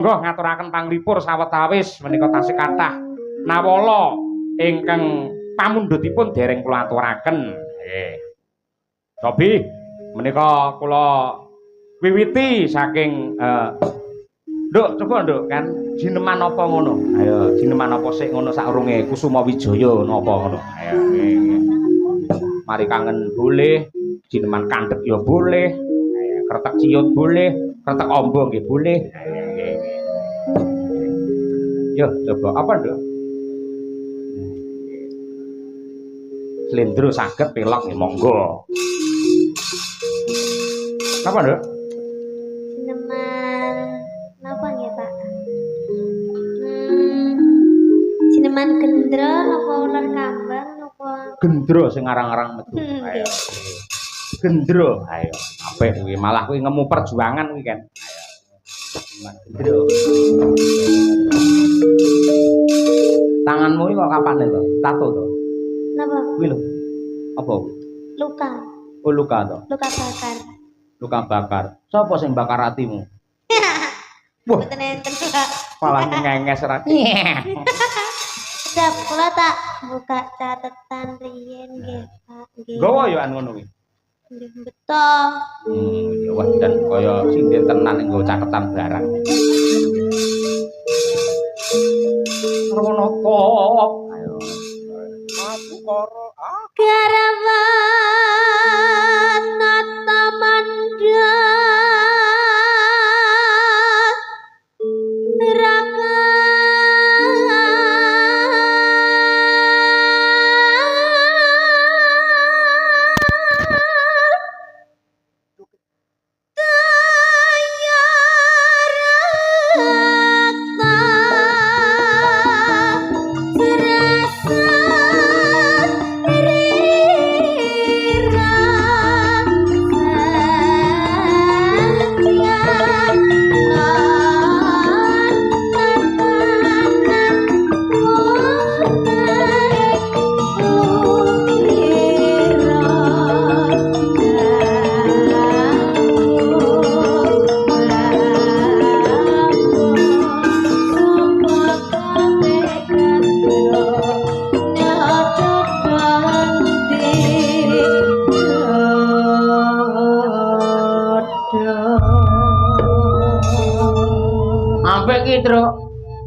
Monggo ngaturaken panglipur sawetawis menika tasih kathah nawala ingkang pamundhutipun dereng kula aturaken. Nggih. Sobi menika kula wiwiti saking Nduk, coba Nduk kan jineman apa ngono? Ayo, jineman apa sik ngono saurunge Kusuma Wijaya napa ngono? Ayo, nggih. Mari kangen boleh, jineman kandhek ya boleh. Ayo, kretek ciut boleh, kretek ombo nggih boleh. Ayo, nggih. Yo, coba apa Nduk? Slendro saged pelok nggih monggo. Napa Nduk? Napa nggih Pak? Cineman gendro napa ular kambang napa? Gendro sing arang-arang metu. Ayo. Gendro, ayo. Apik kuwi malah kuwi ngemu perjuangan kuwi kan. Ayo. Cineman gendro. Tanganmu iki kok kapane to? Tato to? Napa? Kuwi lho. Apa kuwi? Luka. Oh, luka to. Luka bakar. Luka bakar. Sapa sing bakar atimu? Wah, Mboten enten Pak. malah ngenges ra. Sedap kula tak buka catetan riyen nggih Pak. Nggih. Gawa yo an ngono kuwi. Nggih beto. Ya wah dan kaya sinden tenan ning nggo caketan barang. Rono kok. Ayo. Matu karo Karawan natamanda raka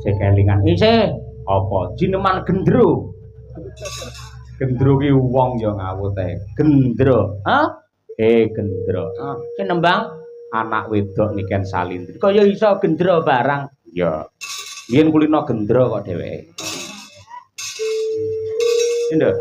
sekelingan isih apa jineman gendro. Gendro ki wong ya ngawut ae. Gendro, ha? Gendro. Sing nembang anak wedok niken salindri. Kaya iso gendro barang. Ya. Biyen kulino gendro kok dheweke. Nduk.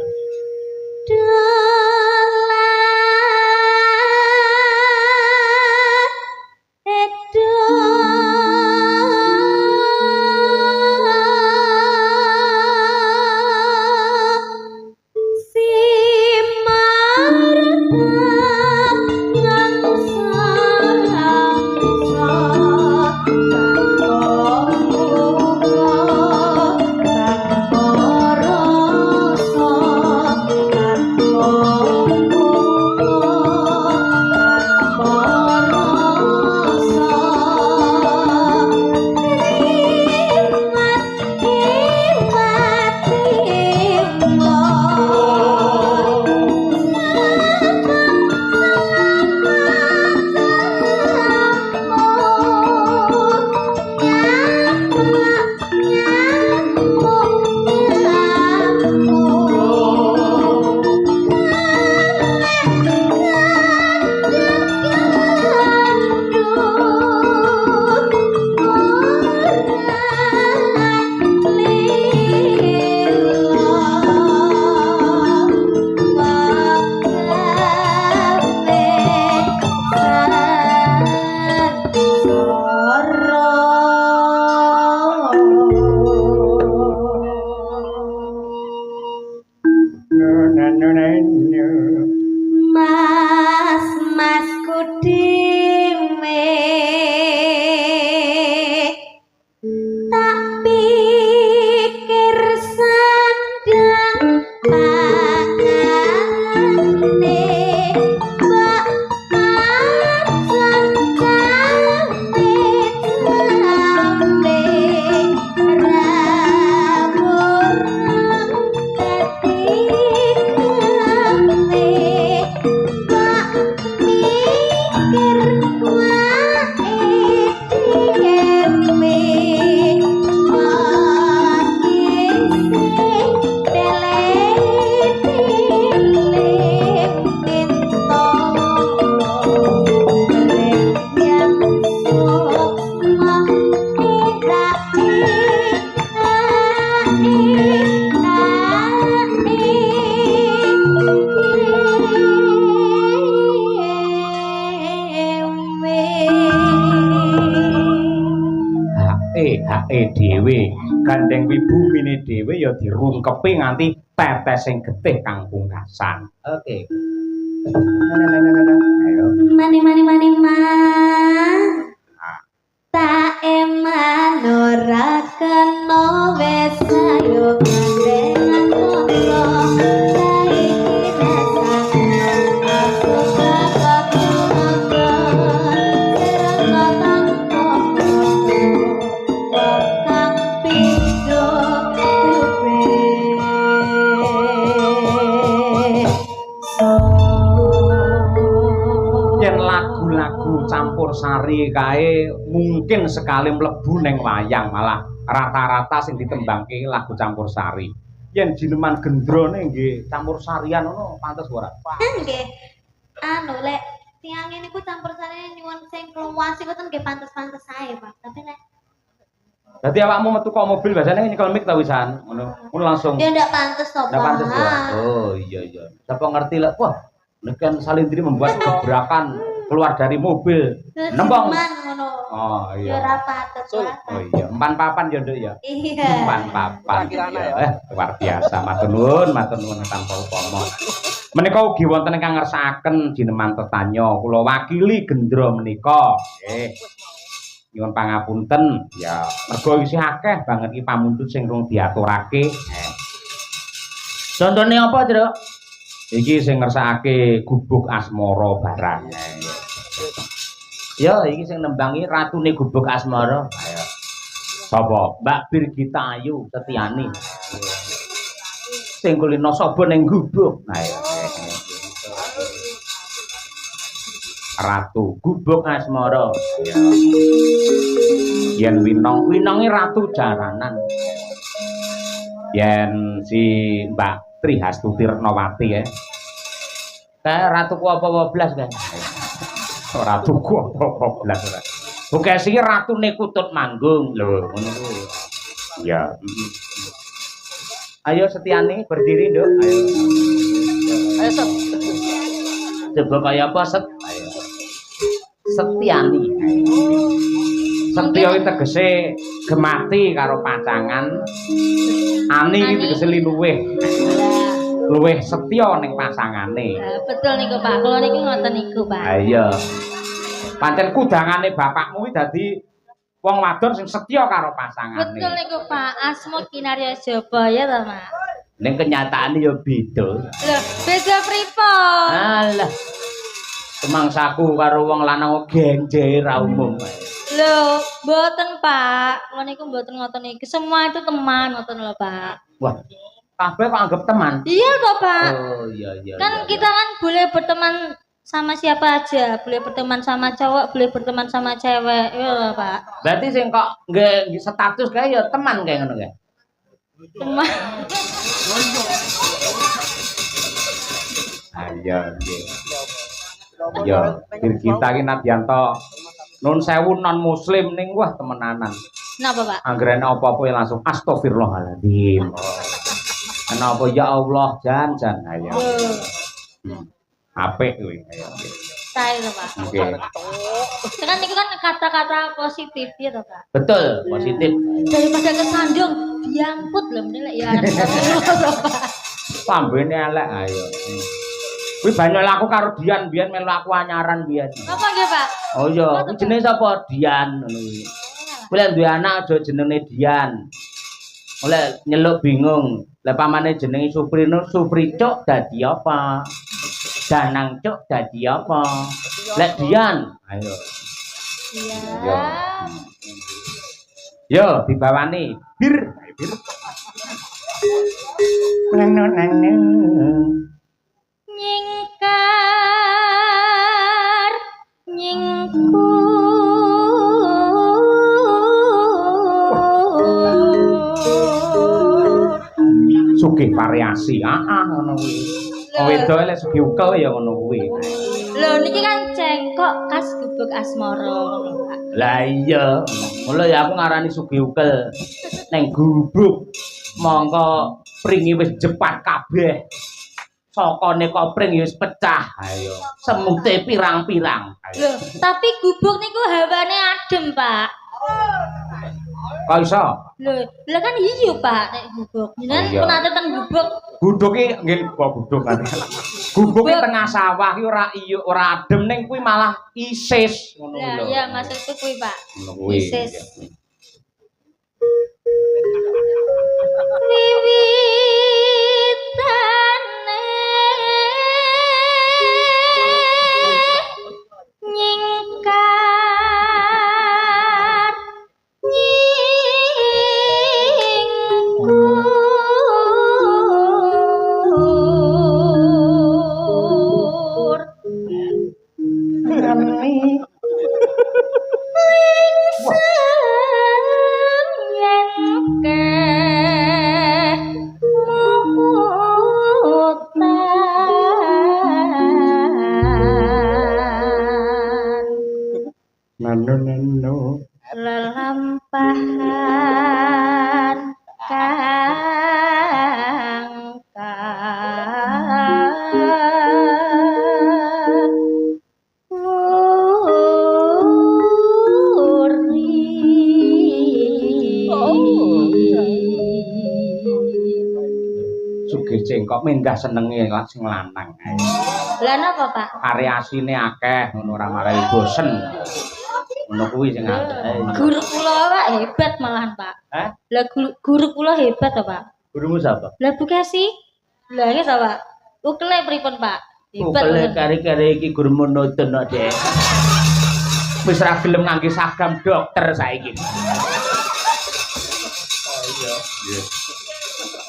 ngrungkekke hake dhewe. Gandeng wibumine dhewe ya dirungkepi nganti tetes sing getih kang pungkasan. Oke. Ayo. Mani tak eman ora kena wis ayo gandengan kono saiki rasane aku bakal serang kang pindho yen lagu-lagu campursari kae mungkin sekali mlebu ning wayang, malah rata-rata sing ditembangke lagu campursari. Yen jineman gendrone nggih campursarian ngono pantes ora? Nggih. Anu lek tiyang niku campursari nyuwun sing keluas iku ten nggih pantes-pantes ae, Pak. Tapi nek Dadi awakmu metu kok mobil biasane nyekel mic ta wisan ngono. Ngono langsung. ya ndak pantes to, Pak. Ndak pantes ya. Oh iya. Siapa ngerti lah. Wah, Nekan Salindri membuat gebrakan keluar dari mobil. Nembong. Ngono. Oh iya. Ya ora pantes. Oh iya, empan papan ya Nduk ya. Iya. Empan papan. Luar biasa, matur nuwun tanpa upama. Menika ugi wonten ingkang ngersakaken jineman tetanya, kula wakili gendra menika. Nggih. Nyuwun pangapunten, ya mergo isih akeh banget iki pamundhut sing rung diaturake. Contone apa, Truk? Iki sing ngersakake Gubuk Asmara barang. Ya, iki sing nembangi ratune Gubuk Asmara. Ayo. Sapa? Mbak Birgita Ayu Setiani. Sing kulino sapa ning gubuk. Ayo. Ratu Gubuk Asmara. Ya. Yen winongi ratu jaranan. Yen si Mbak Trihastuti Retnawati ya. Kae ratuku apa blas kan? Ratuku apa blas ora. Bukan sih ratune Kutut Manggung lho ngono kuwi. Ya. Ayo Setiani berdiri, Nduk. Ayo Set. Coba kaya apa Set? Ayo. Setiani. Setya iki tegese gemati karo pacangan. Ani iki tegese luweh. Luweh setya ning pasangane. Betul niku Pak, kula niki ngoten niku Pak. Ha iya. Pancen kudangane bapakmu iki dadi wong wadon sing setya karo pasangane. Betul niku Pak, asma Kinarya Jabaya ta, Mak. Ning kenyataane ya beda. Lho, beda pripun? Alah. Semangsaku karo wong lanang genjer ra umum. Lho, mboten Pak. Kula niku mboten ngoten iki. Semua itu teman ngoten lho, Pak. Wah, kabeh kok anggap teman. Iya toh, Pak. Oh, iya. Kan kita kan boleh berteman sama siapa aja, boleh berteman sama cowok, boleh berteman sama cewek, iya loh Pak. Berarti sing kok nggih status kae ya teman kayak ngono kae. Teman. Ayo nggih. Yo, Birgita iki Nadianto nun sewu non muslim ning wah temenanan. Napa Pak? Anggerane apa-apa ya langsung astagfirullahaladzim. Kenapa ya Allah jan ayo. Apik kuwi ayo. Saya loh Pak. Nggih. Kan itu kan kata-kata positif ya toh Pak. Betul, positif. Daripada kesandung diangkut lho meneh ya. Pambene elek ayo. Kuwi banyak aku karo Dian biyen melu aku anyaran biyen. Apa nggih Pak? Oh iya, kuwi jenenge sapa? Dian ngono kuwi. Kuwi lek duwe anak aja jenenge Dian. Oleh nyeluk bingung. Lah pamane jenenge Suprino, Supricuk dadi apa? Danang Cuk dadi apa? Lek Dian, ayo. Iya. Yo dibawani bir. Nyingkar nyingku Sugih variasi, ngono kuwi. Wedoke lek sugih ukel ya ngono kuwi. Lho niki kan cengkok khas Gubuk Asmara. Lah iya, mula ya aku ngarani sugih ukel. Neng gubuk mongko pringi wis jepat kabeh. Sokone kopring ya wis pecah. Ayo, semute pirang-pirang. Lho, tapi gubuk niku hawane adem, Pak. Kok iso? Lho kan iya Pak nek gubuk. Jenengan Oh, iya. penate teng gubuk. Guduk ki nggih kok guduk kan. Gubuk ki tengah sawah ki ora iya ora adem ning kuwi malah isis ngono kuwi Lah lho. iya maksudku kuwi Pak. Ngono kuwi. Isis. Wiwitane nyingkar nyingkur Ngene. Nano. Lelampahan kang Sugih cengkok minggah senenge sing lanang. Lah napa Pak? Variasine akeh ngono ora marai bosen. Ngono kuwi sing akeh. Guru kula Pak hebat malahan Pak. Hah? Lah guru kula hebat to Pak. Gurumu sapa? Lah Bu Kesi. Lah iki to Pak. Ukele pripun Pak? Hebat. Ukele bener. kari-kari iki gurumu nonton kok, Dek. Wis ra gelem ngangge seragam dokter saiki.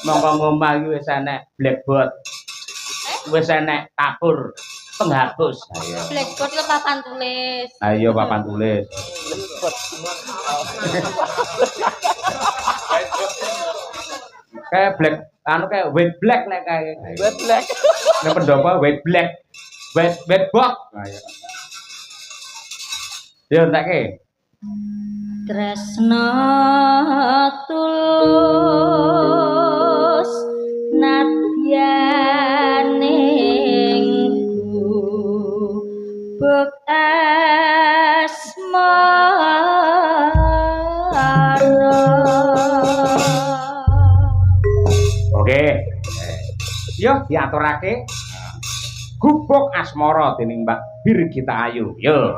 Monggo ngomah iki wis enek blackboard. Wis enek kapur penghapus. Ayo. Blackboard ke papan tulis. Ayo papan tulis. Kayak black anu kayak white black nek kayak. White black. Nek pendopo white black. White box. Ayo. Yo entekke. Tresna tulus nadyaning gubuk asmara. Oke. Yo diaturake. Gubuk asmara dening Mbak Birgita Ayu. Yo.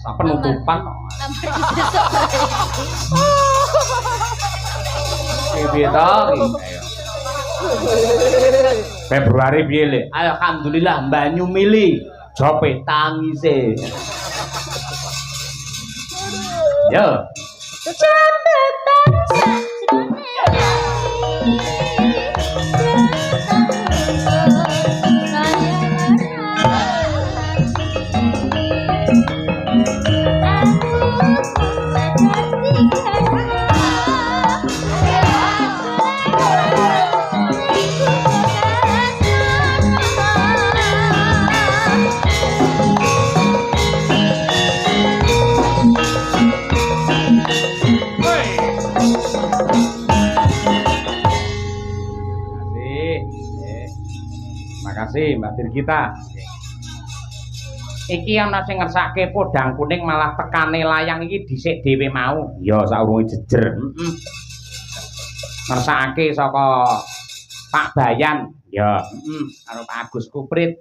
sak penutupan. Nomor besok. Piye to iki? Februari piye le? Alhamdulillah banyu mili. Jope Tangise. yo. Makasih Mbak Dirgita. Iki ana sing ngersake podang kuning malah tekane layang iki dhisik dhewe mau. Ya saurunge jejer. Ngersake saka Pak Bayan. Ya, karo Pak Agus Kuprit.